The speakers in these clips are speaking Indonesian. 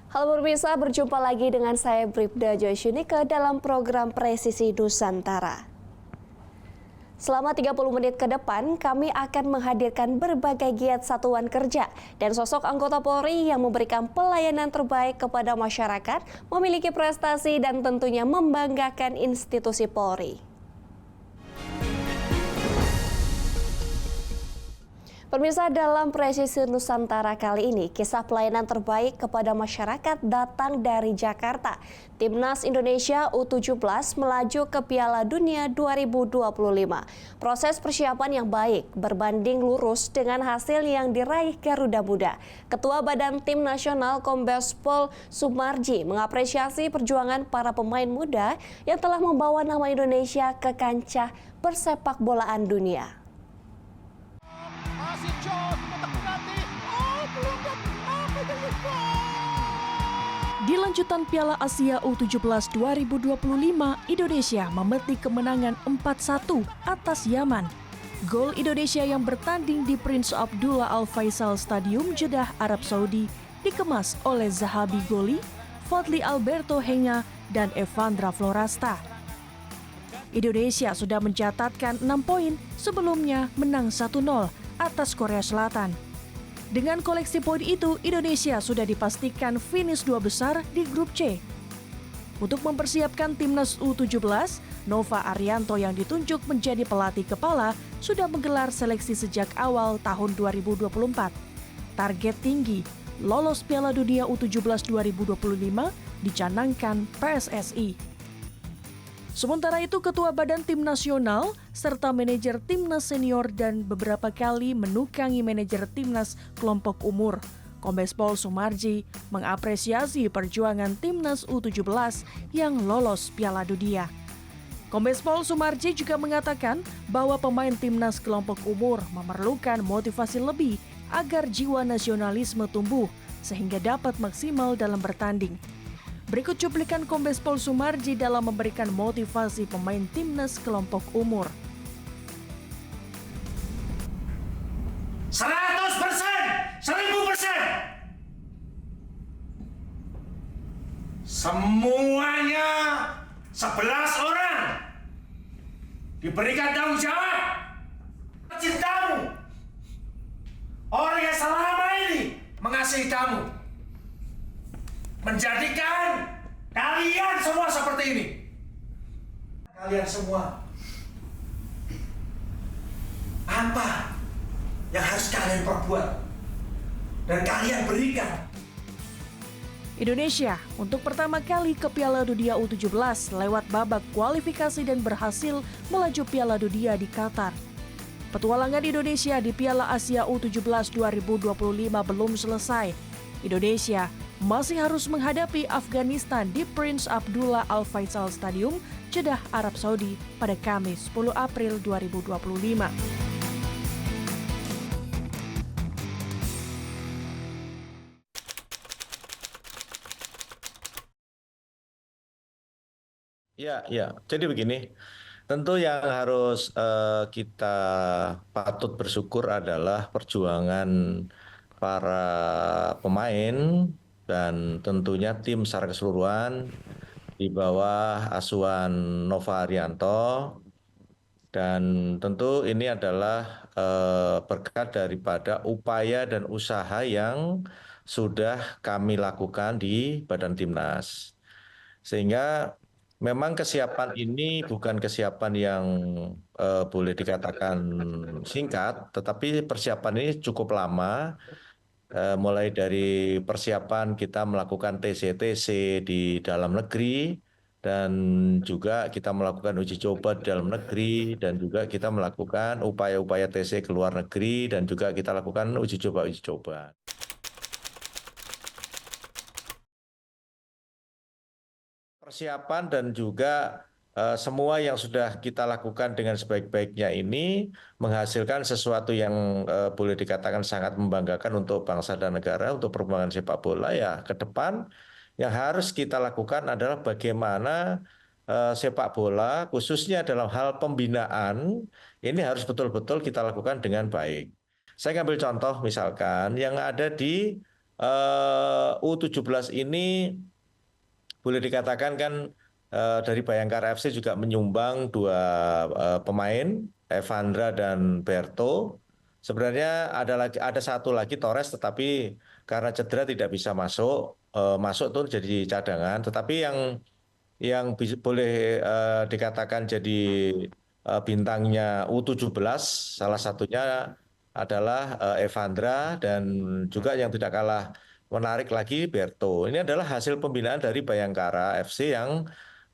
Halo pemirsa, berjumpa lagi dengan saya Bribda Joysyunika dalam program Presisi Nusantara. Selama 30 menit ke depan, kami akan menghadirkan berbagai giat satuan kerja dan sosok anggota Polri yang memberikan pelayanan terbaik kepada masyarakat, memiliki prestasi dan tentunya membanggakan institusi Polri. Pemirsa, dalam Presisi Nusantara kali ini, kisah pelayanan terbaik kepada masyarakat datang dari Jakarta. Timnas Indonesia U17 melaju ke Piala Dunia 2025. Proses persiapan yang baik berbanding lurus dengan hasil yang diraih Garuda Muda. Ketua Badan Tim Nasional Kombes Pol Sumarji mengapresiasi perjuangan para pemain muda yang telah membawa nama Indonesia ke kancah persepak bolaan dunia. Di lanjutan Piala Asia U17 2025, Indonesia memetik kemenangan 4-1 atas Yaman. Gol Indonesia yang bertanding di Prince Abdullah Al Faisal Stadium Jeddah, Arab Saudi dikemas oleh Zahabi Goli, Fadli Alberto Henga, dan Evandra Florasta. Indonesia sudah mencatatkan 6 poin sebelumnya menang 1-0 atas Korea Selatan. Dengan koleksi poin itu, Indonesia sudah dipastikan finish 2 besar di grup C. Untuk mempersiapkan timnas U17, Nova Arianto yang ditunjuk menjadi pelatih kepala sudah menggelar seleksi sejak awal tahun 2024. Target tinggi, lolos Piala Dunia U17 2025 dicanangkan PSSI. Sementara itu, Ketua Badan Tim Nasional serta manajer Timnas Senior dan beberapa kali menukangi manajer Timnas kelompok umur, Kombes Pol Sumarji mengapresiasi perjuangan Timnas U17 yang lolos Piala Dunia. Kombes Pol Sumarji juga mengatakan bahwa pemain Timnas kelompok umur memerlukan motivasi lebih agar jiwa nasionalisme tumbuh sehingga dapat maksimal dalam bertanding. Berikut cuplikan Kombes Pol Sumarji dalam memberikan motivasi pemain Timnas kelompok umur. 100%, 1000%. Semuanya 11 orang diberikan tanggung jawab. Cintamu, orang yang selama ini mengasihi kamu, menjadikan kalian semua seperti ini. Kalian semua, apa yang harus kalian perbuat dan kalian berikan? Indonesia untuk pertama kali ke Piala Dunia U17 lewat babak kualifikasi dan berhasil melaju Piala Dunia di Qatar. Petualangan Indonesia di Piala Asia U17 2025 belum selesai. Indonesia masih harus menghadapi Afghanistan di Prince Abdullah Al Faisal Stadium, Jeddah, Arab Saudi pada Kamis 10 April 2025. Ya. Jadi begini, tentu yang harus kita patut bersyukur adalah perjuangan para pemain dan tentunya tim secara keseluruhan di bawah asuhan Nova Arianto. Dan tentu ini adalah berkat daripada upaya dan usaha yang sudah kami lakukan di Badan Timnas. Sehingga memang kesiapan ini bukan kesiapan yang boleh dikatakan singkat, tetapi persiapan ini cukup lama. Mulai dari persiapan kita melakukan TC-TC di dalam negeri, dan juga kita melakukan uji coba di dalam negeri, dan juga kita melakukan upaya-upaya TC ke luar negeri, dan juga kita lakukan uji coba. Persiapan dan juga semua yang sudah kita lakukan dengan sebaik-baiknya ini menghasilkan sesuatu yang boleh dikatakan sangat membanggakan untuk bangsa dan negara, untuk perkembangan sepak bola. Ya, ke depan yang harus kita lakukan adalah bagaimana sepak bola, khususnya dalam hal pembinaan, ini harus betul-betul kita lakukan dengan baik. Saya ngambil contoh misalkan yang ada di U17 ini boleh dikatakan kan dari Bayangkara FC juga menyumbang dua pemain, Evandra dan Berto. Sebenarnya ada satu lagi Torres, tetapi karena cedera tidak bisa masuk, masuk tuh jadi cadangan. Tetapi yang boleh dikatakan jadi bintangnya U17, salah satunya adalah Evandra dan juga yang tidak kalah menarik lagi Berto. Ini adalah hasil pembinaan dari Bayangkara FC yang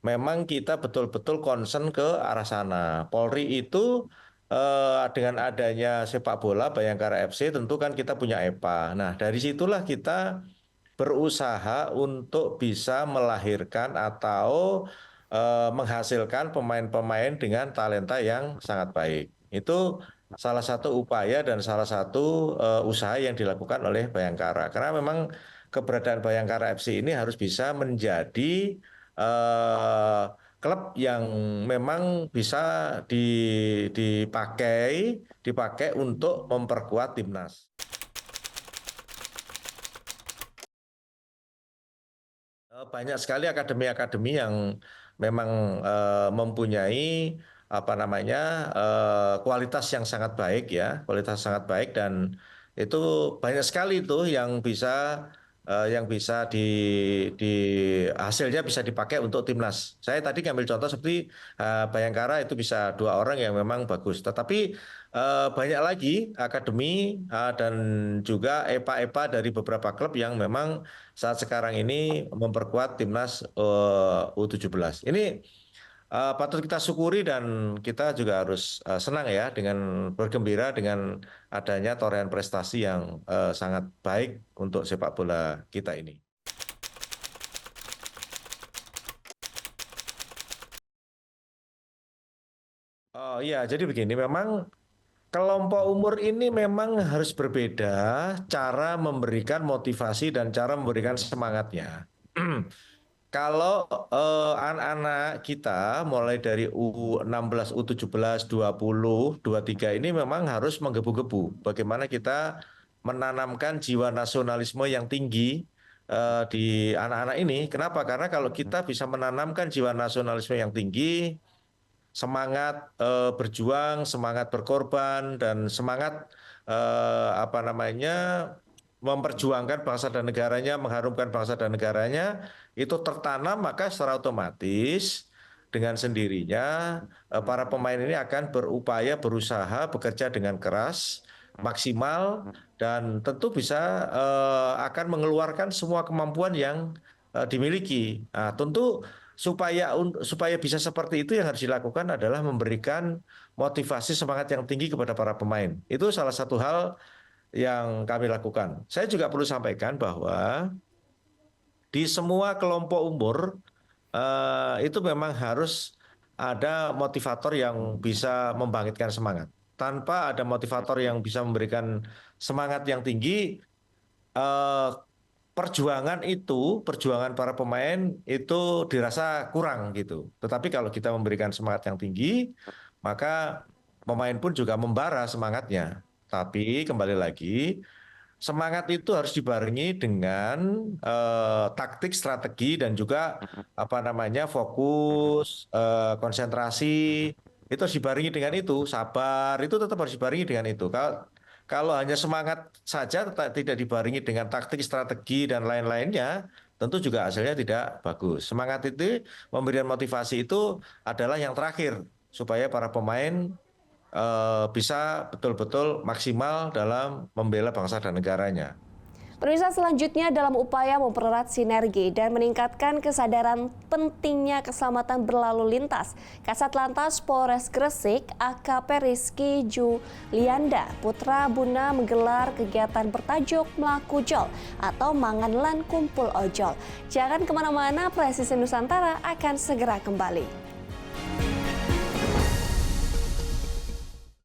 memang kita betul-betul concern ke arah sana. Polri itu dengan adanya sepak bola Bayangkara FC tentu kan kita punya EPA. Nah, dari situlah kita berusaha untuk bisa melahirkan atau menghasilkan pemain-pemain dengan talenta yang sangat baik. Itu salah satu upaya dan salah satu usaha yang dilakukan oleh Bayangkara. Karena memang keberadaan Bayangkara FC ini harus bisa menjadi klub yang memang bisa dipakai untuk memperkuat timnas. Banyak sekali akademi-akademi yang memang mempunyai apa namanya kualitas yang sangat baik ya, kualitas sangat baik dan itu banyak sekali itu yang bisa di hasilnya bisa dipakai untuk timnas. Saya tadi ngambil contoh seperti Bayangkara itu bisa 2 orang yang memang bagus, tetapi banyak lagi akademi dan juga EPA-EPA dari beberapa klub yang memang saat sekarang ini memperkuat timnas U17. Ini patut kita syukuri dan kita juga harus senang ya dengan bergembira dengan adanya torehan prestasi yang sangat baik untuk sepak bola kita ini. Oh iya, jadi begini, memang kelompok umur ini memang harus berbeda cara memberikan motivasi dan cara memberikan semangatnya. Kalau anak-anak kita mulai dari U16, U17, 20, 23 ini memang harus menggebu-gebu. Bagaimana kita menanamkan jiwa nasionalisme yang tinggi di anak-anak ini. Kenapa? Karena kalau kita bisa menanamkan jiwa nasionalisme yang tinggi, semangat berjuang, semangat berkorban, dan semangat apa namanya memperjuangkan bangsa dan negaranya, mengharumkan bangsa dan negaranya, itu tertanam, maka secara otomatis dengan sendirinya para pemain ini akan berupaya, berusaha, bekerja dengan keras, maksimal, dan tentu bisa akan mengeluarkan semua kemampuan yang dimiliki. Nah, tentu supaya bisa seperti itu yang harus dilakukan adalah memberikan motivasi semangat yang tinggi kepada para pemain. Itu salah satu hal yang kami lakukan. Saya juga perlu sampaikan bahwa di semua kelompok umur itu memang harus ada motivator yang bisa membangkitkan semangat. Tanpa ada motivator yang bisa memberikan semangat yang tinggi, perjuangan para pemain itu dirasa kurang gitu. Tetapi kalau kita memberikan semangat yang tinggi, maka pemain pun juga membara semangatnya. Tapi kembali lagi, semangat itu harus dibarengi dengan taktik, strategi, dan juga apa namanya fokus, konsentrasi. Itu harus dibarengi dengan itu, sabar itu tetap harus dibarengi dengan itu. Kalau hanya semangat saja tidak dibarengi dengan taktik, strategi, dan lain-lainnya, tentu juga hasilnya tidak bagus. Semangat itu, memberikan motivasi itu adalah yang terakhir supaya para pemain bisa betul-betul maksimal dalam membela bangsa dan negaranya. Pemirsa, selanjutnya dalam upaya mempererat sinergi dan meningkatkan kesadaran pentingnya keselamatan berlalu lintas, Kasat Lantas Polres Gresik AKP Rizky Julianda Putra Buna menggelar kegiatan bertajuk Mlaku Jol atau Mangan Lan Kumpul Ojol. Jangan kemana-mana, Presisi Nusantara akan segera kembali.